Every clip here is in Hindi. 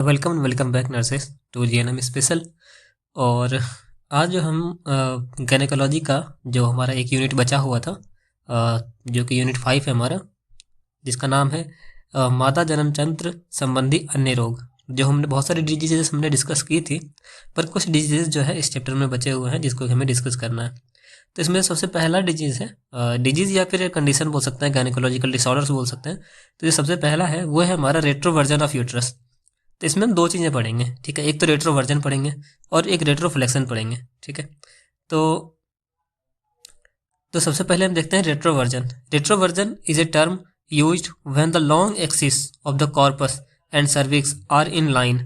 Welcome back nurses to GNM special. और आज जो हम गायनेकोलॉजी का जो हमारा एक यूनिट बचा हुआ था, जो कि यूनिट 5 है हमारा, जिसका नाम है माता जन्म तंत्र संबंधी अन्य रोग। जो हमने बहुत सारी डिजीजेस हमने डिस्कस की थी, पर कुछ डिजीजेस जो है इस चैप्टर में बचे हुए हैं जिसको हमें डिस्कस करना है। तो इसमें सबसे पहला डिजीज़ है, डिजीज़ या फिर कंडीशन बोल सकते हैं, गायनेकोलॉजिकल डिसऑर्डर्स बोल सकते हैं। तो जो सबसे पहला है वो है हमारा रेट्रोवर्जन ऑफ यूट्रस। तो इसमें हम दो चीज़ें पढ़ेंगे, ठीक है। एक तो रेट्रोवर्जन पढ़ेंगे और एक रेट्रोफ्लेक्शन पढ़ेंगे, ठीक है। तो सबसे पहले हम देखते हैं retroversion. Retroversion is a term used when the long axis of the corpus and cervix are in line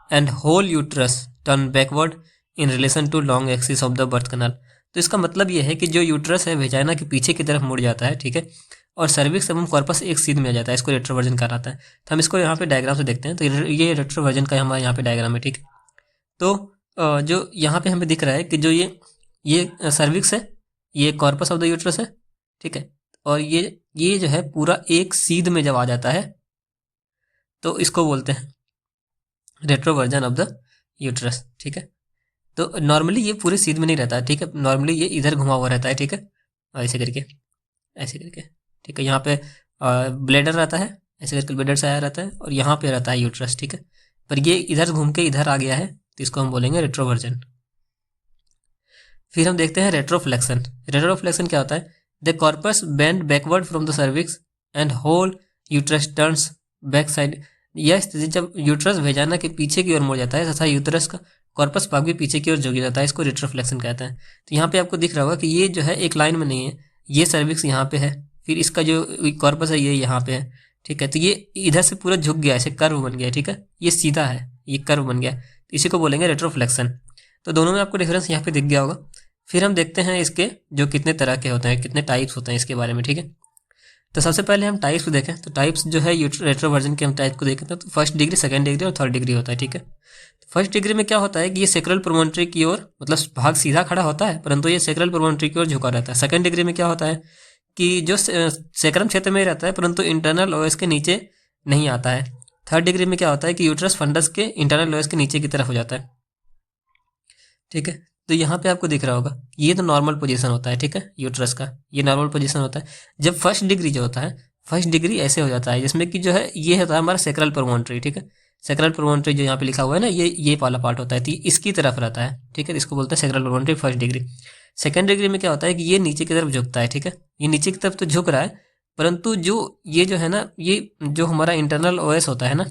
and whole uterus turn backward in relation to long axis of the birth canal. तो इसका मतलब यह है कि जो यूट्रस है वेजाइना के पीछे की तरफ मुड़ जाता है, ठीक है, और सर्विक्स एवं कॉर्पस एक सीध में आ जाता है, इसको रेट्रोवर्जन कहलाता है। तो हम इसको यहाँ पे डायग्राम से देखते हैं। तो ये रेट्रोवर्जन का हमारे यहाँ पे डायग्राम है, ठीक है। तो जो यहाँ पे हमें दिख रहा है कि जो ये सर्विक्स है, ये कॉर्पस ऑफ द यूट्रस है, ठीक है, और ये जो है पूरा एक सीध में जब आ जाता है तो इसको बोलते हैं रेट्रोवर्जन ऑफ द यूट्रस, ठीक है। तो नॉर्मली ये पूरे सीध में नहीं रहता है, ठीक है, नॉर्मली ये इधर घुमा हुआ रहता है, ठीक है, ऐसे करके ऐसे करके, ठीक है। यहाँ पे ब्लेडर रहता है, ऐसे करके ब्लेडर से आया रहता है, और यहाँ पे रहता है यूट्रस, ठीक है। पर ये इधर घूम के इधर आ गया है, तो इसको हम बोलेंगे रेट्रोवर्जन। फिर हम देखते हैं रेट्रोफ्लेक्शन। रेट्रोफ्लेक्शन क्या होता है? The corpus bend backward from the cervix and whole uterus turns back side. यह स्थिति जब यूट्रस वेजाना के पीछे की ओर मुड़ जाता है तथा यूट्रस का कॉर्पस भाग भी पीछे की ओर झुक जाता है, इसको रेट्रोफ्लेक्शन कहते हैं। तो यहाँ पे आपको दिख रहा होगा कि ये जो है एक लाइन में नहीं है, ये सर्विक्स यहाँ पे है, फिर इसका जो कॉर्पस है ये यहाँ पे है, ठीक है। तो ये इधर से पूरा झुक गया, ऐसे कर्व बन गया, ठीक है, ये सीधा है, ये कर्व बन गया, तो इसी को बोलेंगे रेट्रोफ्लेक्शन। तो दोनों में आपको डिफरेंस यहाँ पे दिख गया होगा। फिर हम देखते हैं इसके जो कितने तरह के होते हैं, कितने टाइप्स होते हैं इसके बारे में, ठीक है। तो सबसे पहले हम टाइप्स को देखें। तो टाइप्स जो है रेट्रोवर्जन के हम टाइप को देखते हैं, तो फर्स्ट डिग्री, सेकंड डिग्री और थर्ड डिग्री होता है, ठीक है। तो फर्स्ट डिग्री में क्या होता है कि ये सेक्रल प्रोमोन्ट्री की ओर, मतलब भाग सीधा खड़ा होता है, परंतु ये सेक्रल प्रोमोन्ट्री की ओर झुका रहता है। सेकंड डिग्री में क्या होता है कि जो सेक्रम क्षेत्र में रहता है परंतु इंटरनल ओएस के नीचे नहीं आता है। थर्ड डिग्री में क्या होता है कि यूट्रस फंडस के इंटरनल ओएस के नीचे की तरफ हो जाता है, ठीक है। तो यहाँ पे आपको दिख रहा होगा ये तो नॉर्मल पोजीशन होता है, ठीक है, यूट्रस का ये नॉर्मल पोजीशन होता है। जब फर्स्ट डिग्री जो होता है, फर्स्ट डिग्री ऐसे हो जाता है जिसमें कि जो है ये होता है हमारा सेक्रल प्रोमोन्ट्री, ठीक है। सेक्रल प्रोमोन्ट्री जो यहाँ पे लिखा हुआ है ना, ये वाला पार्ट होता है, तो इसकी तरफ रहता है, ठीक है, इसको बोलते हैं sacral promontory first degree. Second degree में क्या होता है कि ये नीचे की तरफ झुकता है, ठीक है, ये नीचे की तरफ तो झुक रहा है, परंतु जो ये जो है ना, ये जो हमारा इंटरनल ओएस होता है ना,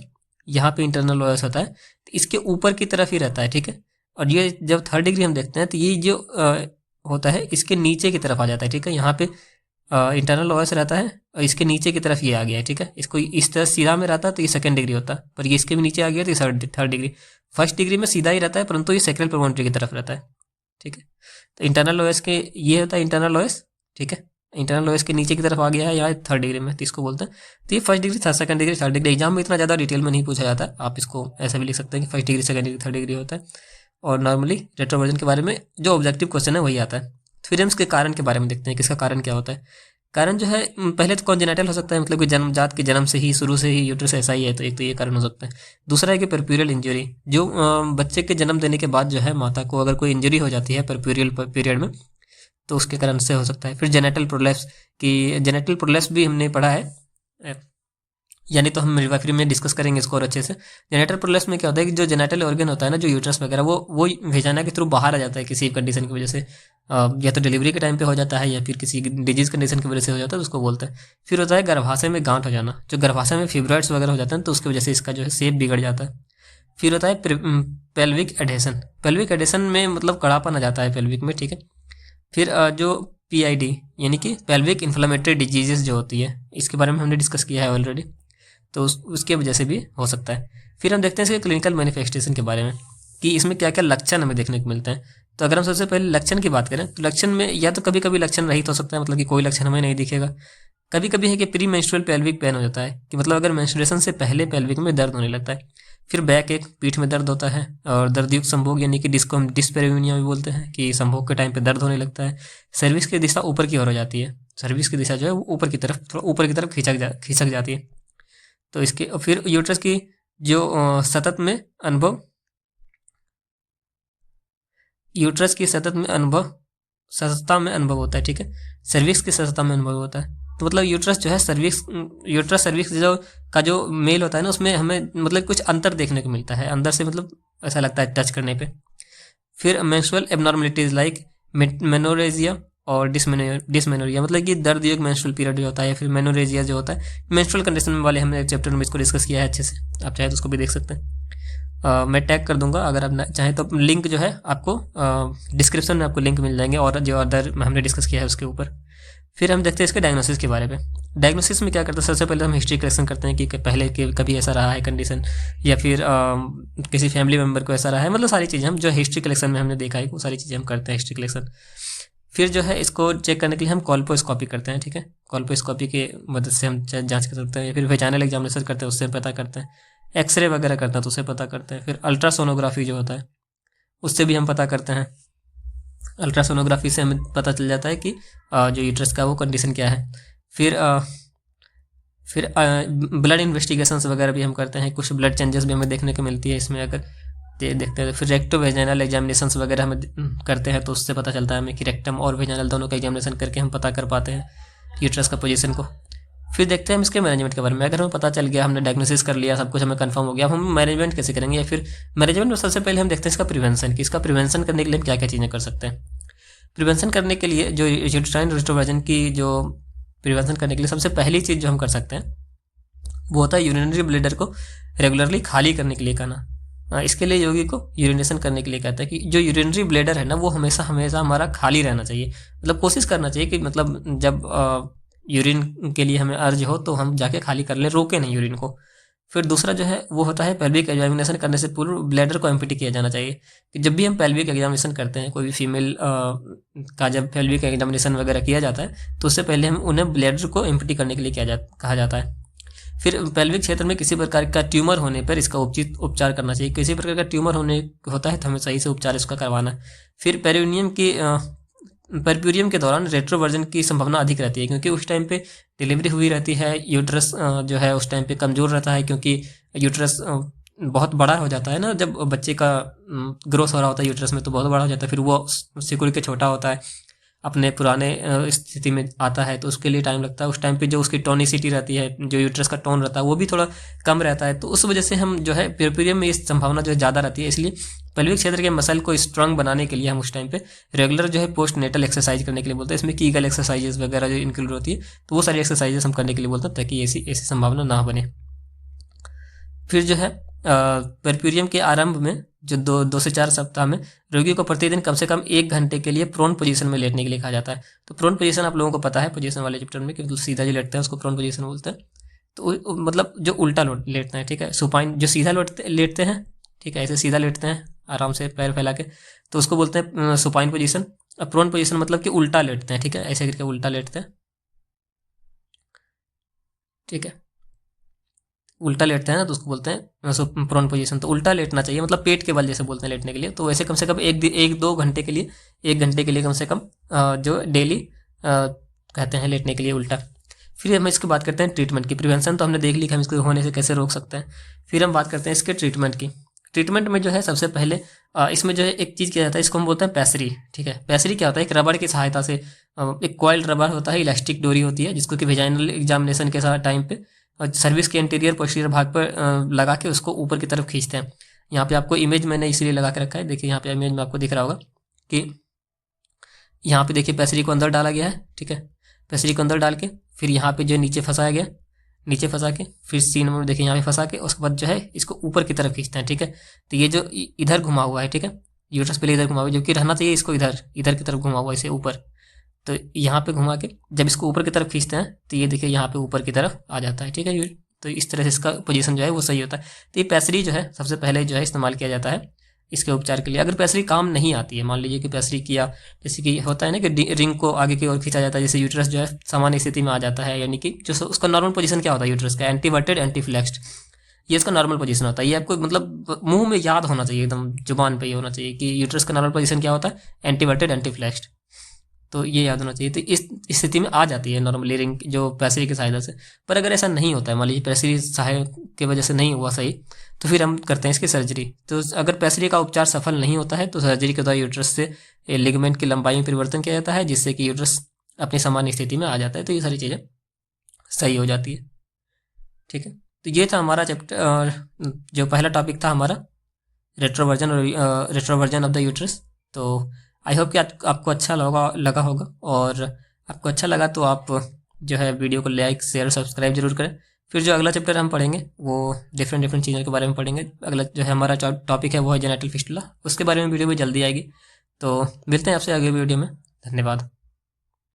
यहाँ पे इंटरनल ओएस होता है, तो इसके ऊपर की तरफ ही रहता है, ठीक है। और ये जब थर्ड डिग्री हम देखते हैं तो ये जो होता है इसके नीचे की तरफ आ जाता है, ठीक है। यहाँ पे इंटरनल ओएस रहता है और इसके नीचे की तरफ ये आ गया है, ठीक है। इसको इस तरह सीधा में रहता है तो ये सेकंड डिग्री होता है, पर ये इसके भी नीचे आ गया तो ये थर्ड डिग्री। फर्स्ट डिग्री में सीधा ही रहता है परंतु ये सेक्रल प्रोमोन्ट्री की तरफ रहता है, ठीक है। तो इंटरनल ओएस के ये होता है इंटरनल ओएस, ठीक है, इंटरनल ओएस के नीचे की तरफ आ गया है यहाँ थर्ड डिग्री में, तो इसको बोलते हैं। तो ये first degree, second degree, third degree. Exam में इतना ज़्यादा डिटेल में नहीं पूछा जाता, आप इसको ऐसा भी लिख सकते हैं कि first degree, second degree, third degree होता है। और नॉर्मली रेट्रोवर्जन के बारे में जो ऑब्जेक्टिव क्वेश्चन है वही आता है। फिर हम इसके कारण के बारे में देखते हैं कि इसका कारण क्या होता है। कारण जो है पहले तो कॉन्जेनिटल हो सकता है, मतलब कि जन्मजात के जन्म से ही, शुरू से ही यूट्रस ऐसा ही है, तो एक तो ये कारण हो सकता है। दूसरा है कि परप्यूरियल इंजरी, जो बच्चे के जन्म देने के बाद जो है माता को अगर कोई इंजरी हो जाती है परप्यूरियल पीरियड में, तो उसके कारण से हो सकता है। फिर जेनेटल प्रोलैप्स, कि जेनेटल प्रोलैप्स भी हमने पढ़ा है, यानी तो हम रिवाइफरी में डिस्कस करेंगे इसको और अच्छे से। जेनेटल प्रोलैप्स में क्या होता है कि जो जेनेटल ऑर्गन होता है ना, जो यूट्रस वगैरह, वो वेजाइना के थ्रू बाहर आ जाता है किसी कंडीशन की वजह से, या तो डिलीवरी के टाइम पे हो जाता है या फिर किसी डिजीज कंडीशन की वजह से हो जाता है, तो उसको बोलते हैं। फिर होता है गर्भाशय में गांठ हो जाना, जो गर्भाशय में फिब्रॉइड्स वगैरह हो जाते हैं तो उसकी वजह से इसका जो है शेप बिगड़ जाता है। फिर होता है पेल्विक एडेशन। पेल्विक एडेशन में मतलब कड़ापन आ जाता है पेल्विक में, ठीक है। फिर जो PID यानी कि पेल्विक इन्फ्लेमेटरी डिजीजेस जो होती है, इसके बारे में हमने डिस्कस किया है ऑलरेडी, तो उसके वजह से भी हो सकता है। फिर हम देखते हैं इसके क्लिनिकल मैनिफेस्टेशन के बारे में कि इसमें क्या क्या लक्षण हमें देखने को मिलते हैं। तो अगर हम सबसे पहले लक्षण की बात करें तो लक्षण में या तो कभी कभी लक्षण रहित हो सकता है, मतलब कि कोई लक्षण हमें नहीं दिखेगा। कभी कभी है कि प्री मेंस्ट्रुअल पेल्विक पेन हो जाता है, कि मतलब अगर मेंस्ट्रुएशन से पहले पेल्विक में दर्द होने लगता है। फिर बैक एक, पीठ में दर्द होता है, और दर्दयुक्त संभोग यानी कि जिसको हम डिस्पेरेनिया भी बोलते हैं, कि संभोग के टाइम पे दर्द होने लगता है। सर्विस की दिशा ऊपर की ओर हो जाती है, सर्विस की दिशा जो है वो ऊपर की तरफ, थोड़ा ऊपर की तरफ खिसक जाती है। तो इसके फिर यूट्रस की जो सतत में अनुभव, यूट्रस की सतत में अनुभव, सततता में अनुभव होता है, ठीक है, सर्विक्स की सततता में अनुभव होता है। तो मतलब यूट्रस जो है सर्विक्स, यूट्रस सर्विक्स जो का जो मेल होता है ना, उसमें हमें मतलब कुछ अंतर देखने को मिलता है अंदर से, मतलब ऐसा लगता है टच करने पे। फिर मेंस्ट्रुअल एबनॉर्मलिटीज लाइक मेनोरेजिया और डिसमेनोरिया, मतलब कि दर्द युक्त मेंस्ट्रुअल पीरियड जो होता है, या फिर मेनोरेजिया जो होता है, मेंस्ट्रुअल कंडीशन वाले हमने चैप्टर में इसको डिस्कस किया है अच्छे से, आप चाहे तो उसको भी देख सकते हैं। मैं टैग कर दूंगा, अगर आप चाहें तो लिंक जो है आपको डिस्क्रिप्शन में आपको लिंक मिल जाएंगे, और जो अदर हमने डिस्कस किया है उसके ऊपर। फिर हम देखते हैं इसके डायग्नोसिस के बारे में। डायग्नोसिस में क्या करते हैं, सबसे पहले हम हिस्ट्री कलेक्शन करते हैं कि पहले के कभी ऐसा रहा है कंडीशन, या फिर किसी फैमिली मेम्बर को ऐसा रहा है, मतलब सारी चीज़ें हम जो हिस्ट्री कलेक्शन में हमने देखा है वो सारी चीज़ें हम करते हैं हिस्ट्री कलेक्शन। फिर जो है इसको चेक करने के लिए हम कॉल्पोस्कोपी करते हैं, ठीक है, कॉल्पोस्कोपी की मदद से हम जांच कर सकते हैं, या फिर वेजाइनल एग्जामिनेशन करते हैं उससे पता करते हैं, एक्सरे वगैरह करते हैं तो उससे पता करते हैं। फिर अल्ट्रासोनोग्राफी जो होता है उससे भी हम पता करते हैं। अल्ट्रासोनोग्राफी से हमें पता चल जाता है कि जो यूट्रस का वो कंडीशन क्या है। फिर ब्लड इन्वेस्टिगेशंस वगैरह भी हम करते हैं, कुछ ब्लड चेंजेस भी हमें देखने को मिलती है इसमें अगर देखते हैं। फिर रेक्टो वेजाइनल एग्जामिनेशंस वगैरह हम करते हैं तो उससे पता चलता है हमें कि रेक्टम और वेजाइनल दोनों का एग्जामिनेशन करके हम पता कर पाते हैं यूट्रस का पोजीशन को। फिर देखते हैं हम इसके मैनेजमेंट के बारे में। अगर हमें पता चल गया, हमने डायग्नोसिस कर लिया, सब कुछ हमें कंफर्म हो गया, अब हम मैनेजमेंट कैसे करेंगे, या फिर मैनेजमेंट में सबसे पहले हम देखते हैं इसका प्रिवेंशन, कि इसका प्रिवेंशन करने के लिए हम क्या क्या चीज़ें कर सकते हैं। प्रिवेंशन करने के लिए जो यूट्राइन रिस्टोवर्जन की जो प्रिवेंशन करने के लिए सबसे पहली चीज़ जो हम कर सकते हैं वो होता है यूरिनरी ब्लैडर को रेगुलरली खाली करने के लिए कहना। इसके लिए योगी को यूरिनेशन करने के लिए कहता है कि जो यूरिनरी ब्लैडर है ना वो हमेशा हमेशा हमारा खाली रहना चाहिए, मतलब कोशिश करना चाहिए कि मतलब जब यूरिन के लिए हमें अर्ज हो तो हम जाके खाली कर लें, रोके नहीं यूरिन को। फिर दूसरा जो है वो होता है पेल्विक एग्जामिनेशन करने से पूर्व ब्लैडर को एम्प्टी किया जाना चाहिए, कि जब भी हम पेल्विक एग्जामिनेशन करते हैं, कोई भी फीमेल का जब पेल्विक एग्जामिनेशन वगैरह किया जाता है तो उससे पहले हम उन्हें ब्लैडर को एम्प्टी करने के लिए कहा जाता है। फिर पेल्विक क्षेत्र में किसी प्रकार का ट्यूमर होने पर इसका उचित उपचार करना चाहिए, किसी प्रकार का ट्यूमर होने होता है तो हमें सही से उपचार इसका करवाना है। फिर परप्यूरियम के दौरान रेट्रोवर्जन की संभावना अधिक रहती है, क्योंकि उस टाइम पे डिलीवरी हुई रहती है, यूट्रस जो है उस टाइम पे कमज़ोर रहता है, क्योंकि यूट्रस बहुत बड़ा हो जाता है ना, जब बच्चे का ग्रोथ हो रहा होता है यूट्रस में तो बहुत बड़ा हो जाता है, फिर वो सिकुड़ के छोटा होता है, अपने पुराने स्थिति में आता है, तो उसके लिए टाइम लगता है। उस टाइम पे जो उसकी टोनिसिटी रहती है, जो यूट्रस का टोन रहता है वो भी थोड़ा कम रहता है, तो उस वजह से हम जो है परप्यूरियम में इस संभावना जो है ज़्यादा रहती है। इसलिए पेल्विक क्षेत्र के मसल को स्ट्रांग बनाने के लिए हम उस टाइम पे रेगुलर जो है पोस्ट नेटल एक्सरसाइज करने के लिए बोलते हैं, इसमें कीगल एक्सरसाइजेस वगैरह जो इंक्लूड होती है, तो वो सारी एक्सरसाइजेस हम करने के लिए बोलते हैं ताकि ऐसी ऐसी संभावना ना बने। फिर जो है परप्यूरियम के आरंभ में जो 2 से 4 सप्ताह में रोगी को प्रतिदिन कम से कम 1 घंटे के लिए प्रोन पोजीशन में लेटने के लिए कहा जाता है। तो प्रोन पोजीशन आप लोगों को पता है पोजीशन वाले चैप्टर में, कि सीधा जो लेटता है उसको प्रोन पोजीशन बोलते हैं। तो मतलब जो उल्टा लेटते हैं, ठीक है, सुपाइन जो सीधा लेटते हैं, ठीक है, ऐसे सीधा लेटते हैं आराम से पैर फैला के, तो उसको बोलते हैं सुपाइन पोजीशन। प्रोन पोजीशन मतलब कि उल्टा लेटते हैं, ठीक है, ऐसे करके उल्टा लेटते हैं, ठीक है, उल्टा लेटते हैं ना तो उसको बोलते हैं प्रोन पोजीशन। तो उल्टा लेटना चाहिए, मतलब पेट के बल जैसे बोलते हैं लेटने के लिए। तो वैसे कम से कम 1-2 घंटे के लिए, 1 घंटे के लिए कम से कम जो डेली कहते हैं लेटने के लिए उल्टा। फिर हम इसकी बात करते हैं ट्रीटमेंट की। प्रिवेंशन तो हमने देख ली कि हम इसको होने से कैसे रोक सकते हैं। फिर हम बात करते हैं इसके ट्रीटमेंट की। ट्रीटमेंट में जो है सबसे पहले इसमें जो है एक चीज़ किया जाता है, इसको हम बोलते हैं पैसरी, ठीक है। पैसरी क्या होता है, एक रबड़ की सहायता से, एक कॉइल्ड रबड़ होता है, इलास्टिक डोरी होती है, जिसको कि वेजाइनल एग्जामिनेशन के साथ टाइम पे और सर्विस के इंटीरियर पोस्टीरियर भाग पर लगा के उसको ऊपर की तरफ खींचते हैं। यहाँ पे आपको इमेज मैंने इसलिए लगा के रखा है, देखिए यहाँ पे इमेज में आपको दिख रहा होगा कि यहाँ पे देखिए पैसरी को अंदर डाला गया है, ठीक है, पैसरी को अंदर डाल के फिर यहाँ पे जो नीचे फंसाया गया, नीचे फंसा के फिर सीन में देखिए यहाँ पे फंसा के उसके बाद जो है इसको ऊपर की तरफ खींचते हैं, ठीक है। तो ये जो इधर घुमा हुआ है, ठीक है, यूट्रस पहले इधर घुमा हुआ है, जबकि रहना चाहिए इसको इधर की तरफ घुमा हुआ है, इसे ऊपर। तो यहाँ पे घुमा के जब इसको ऊपर की तरफ खींचते हैं तो ये देखिए यहाँ पे ऊपर की तरफ आ जाता है, ठीक है। तो इस तरह से इसका पोजीशन जो है वो सही होता है। तो ये पैसरी जो है सबसे पहले जो है इस्तेमाल किया जाता है इसके उपचार के लिए। अगर पैसरी काम नहीं आती है, मान लीजिए कि पैसरी किया, जैसे कि होता है ना कि रिंग को आगे की ओर खींचा जाता है, जैसे यूट्रस जो है सामान्य स्थिति में आ जाता है, यानी कि जो उसका नॉर्मल पोजीशन क्या होता है यूट्रस का, एंटीवर्टेड एंटीफ्लेक्स्ड, ये इसका नॉर्मल पोजीशन होता है। ये आपको मतलब मुंह में याद होना चाहिए, एकदम जुबान पे ही होना चाहिए कि यूट्रस का नॉर्मल पोजीशन क्या होता है, एंटीवर्टेड एंटीफ्लेक्स्ड। तो ये याद होना चाहिए। तो इस स्थिति में आ जाती है नॉर्मली रिंग जो पैसरी की सहायता से। पर अगर ऐसा नहीं होता है, मान लीजिए पैसरी सहायक की वजह से नहीं हुआ सही, तो फिर हम करते हैं इसकी सर्जरी। तो अगर पेसरी का उपचार सफल नहीं होता है तो सर्जरी के द्वारा यूट्रस से लिगामेंट की लंबाई में परिवर्तन किया जाता है, जिससे कि यूट्रस अपनी सामान्य स्थिति में आ जाता है। तो ये सारी चीज़ें सही हो जाती है। ठीक है, तो ये था हमारा चैप्टर, जो पहला टॉपिक था हमारा रेट्रोवर्जन ऑफ द यूट्रस। तो आई होप कि आपको अच्छा लगा होगा, और आपको अच्छा लगा तो आप जो है वीडियो को लाइक शेयर सब्सक्राइब जरूर करें। फिर जो अगला चैप्टर हम पढ़ेंगे वो डिफरेंट चीज़ों के बारे में पढ़ेंगे। अगला जो है हमारा टॉपिक है वो है जेनेटल फिस्टुला, उसके बारे में वीडियो भी जल्दी आएगी। तो मिलते हैं आपसे अगले वीडियो में। धन्यवाद।